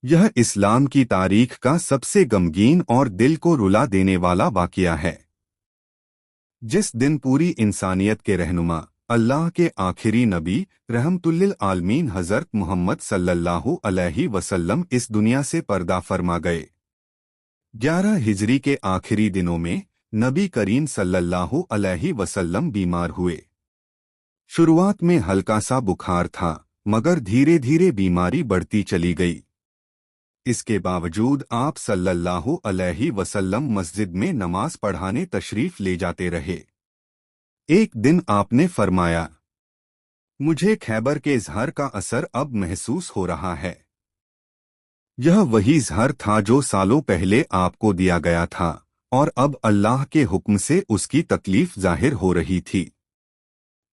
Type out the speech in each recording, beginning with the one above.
यह इस्लाम की तारीख का सबसे गमगीन और दिल को रुला देने वाला वाक़या है। जिस दिन पूरी इंसानियत के रहनुमा अल्लाह के आखिरी नबी रहमतुल्लिल आलमीन हज़रत मोहम्मद सल्लल्लाहु अलैहि वसल्लम इस दुनिया से पर्दा फरमा गए। 11 हिजरी के आखिरी दिनों में नबी करीम सल्लल्लाहु अलैहि वसल्लम बीमार हुए। शुरुआत में हल्का सा बुखार था, मगर धीरे धीरे बीमारी बढ़ती चली गई। इसके बावजूद आप सल्लल्लाहु अलैहि वसल्लम मस्जिद में नमाज पढ़ाने तशरीफ ले जाते रहे। एक दिन आपने फरमाया, मुझे खैबर के ज़हर का असर अब महसूस हो रहा है। यह वही ज़हर था जो सालों पहले आपको दिया गया था, और अब अल्लाह के हुक्म से उसकी तकलीफ जाहिर हो रही थी।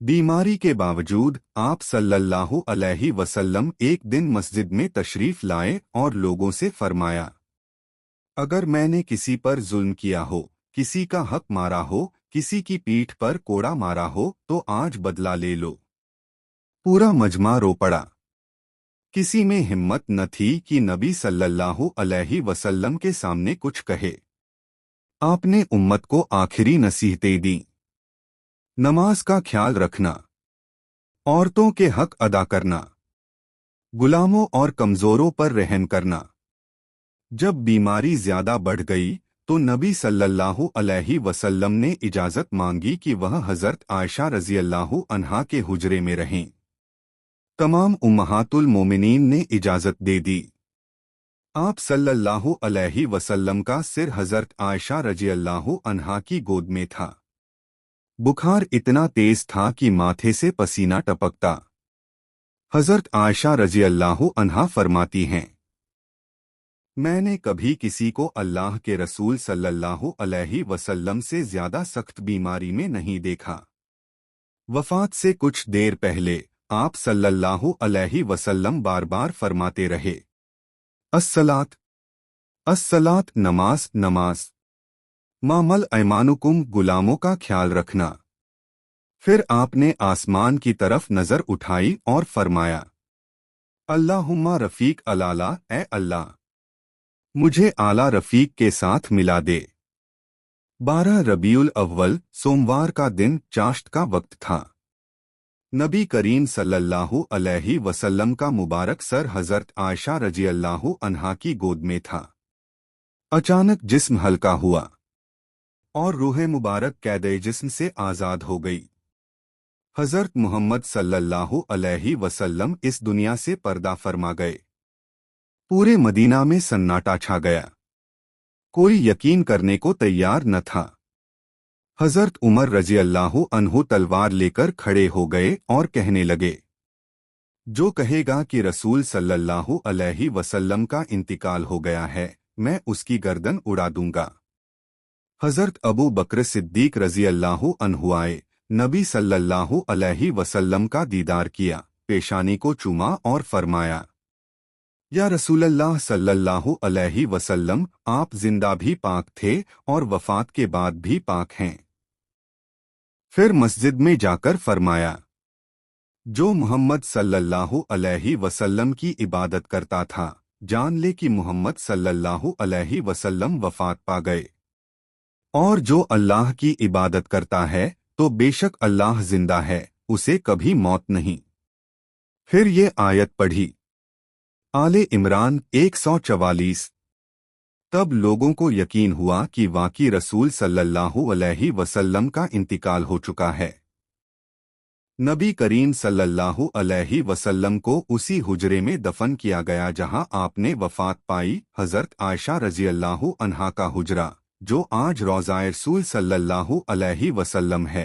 बीमारी के बावजूद आप सल्लल्लाहु अलैहि वसल्लम एक दिन मस्जिद में तशरीफ लाए और लोगों से फरमाया, अगर मैंने किसी पर जुल्म किया हो, किसी का हक मारा हो, किसी की पीठ पर कोड़ा मारा हो, तो आज बदला ले लो। पूरा मजमा रो पड़ा। किसी में हिम्मत न थी कि नबी सल्लल्लाहु अलैहि वसल्लम के सामने कुछ कहे। आपने उम्मत को आखिरी नसीहतें दी। नमाज का ख्याल रखना, औरतों के हक अदा करना, गुलामों और कमजोरों पर रहम करना। जब बीमारी ज्यादा बढ़ गई तो नबी सल्लल्लाहु अलैहि वसल्लम ने इजाजत मांगी कि वह हजरत आयशा रज़ियल्लाहु अन्हा के हुजरे में रहें। तमाम उम्महातुल मोमिनीन ने इजाजत दे दी। आप सल्लल्लाहु अलैहि वसल्लम का सिर हजरत आयशा रज़ियल्लाहु अन्हा की गोद में था। बुखार इतना तेज था कि माथे से पसीना टपकता। हजरत आयशा रज़ियल्लाहु अन्हा फरमाती हैं, मैंने कभी किसी को अल्लाह के रसूल सल्लल्लाहु अलैहि वसल्लम से ज्यादा सख्त बीमारी में नहीं देखा। वफात से कुछ देर पहले आप सल्लल्लाहु अलैहि वसल्लम बार बार फरमाते रहे, अस्सलात अस्सलात, नमाज नमाज, मामल ऐमानुकुम, गुलामों का ख्याल रखना। फिर आपने आसमान की तरफ नजर उठाई और फरमाया, अल्लाहुम्मा रफीक अलाला, ए अल्लाह, मुझे आला रफीक के साथ मिला दे। 12 रबीउल अव्वल सोमवार का दिन चाश्त का वक्त था। नबी करीम सल्लल्लाहु अलैहि वसल्लम का मुबारक सर हजरत आयशा रज़ियल्लाहु अन्हा की गोद में था। अचानक जिस्म हल्का हुआ और रूह मुबारक कैदे जिस्म से आज़ाद हो गई। हज़रत मोहम्मद सल्लल्लाहु अलैहि वसल्लम इस दुनिया से पर्दा फरमा गए। पूरे मदीना में सन्नाटा छा गया। कोई यकीन करने को तैयार न था। हज़रत उमर रज़ियल्लाहु अन्हु तलवार लेकर खड़े हो गए और कहने लगे, जो कहेगा कि रसूल सल्लल्लाहु अलैहि वसल्लम का इंतकाल हो गया है, मैं उसकी गर्दन उड़ा दूंगा। हज़रत अबू बकर सिद्दीक रज़ियल्लाहु अन्हु आए, नबी सल्लल्लाहु अलैहि वसल्लम का दीदार किया, पेशानी को चूमा और फरमाया, या रसूलल्लाह सल्लल्लाहु अलैहि वसल्लम, आप जिंदा भी पाक थे और वफात के बाद भी पाक हैं। फिर मस्जिद में जाकर फरमाया, जो मोहम्मद सल्लल्लाहु अलैहि वसल्लम की इबादत करता था, जान ले कि मोहम्मद सल्लल्लाहु अलैहि वसल्लम वफात पा गए। और जो अल्लाह की इबादत करता है तो बेशक अल्लाह जिंदा है, उसे कभी मौत नहीं। फिर ये आयत पढ़ी, आले इमरान 144। तब लोगों को यकीन हुआ कि वाकई रसूल सल्लल्लाहु अलैहि वसल्लम का इंतकाल हो चुका है। नबी करीम सल्लल्लाहु अलैहि वसल्लम को उसी हुजरे में दफन किया गया जहां आपने वफात पाई, हजरत आयशा रज़ियल्लाहु अन्हा का हुजरा, जो आज रोज़ाए रसूल सल्लल्लाहु अलैहि वसल्लम है।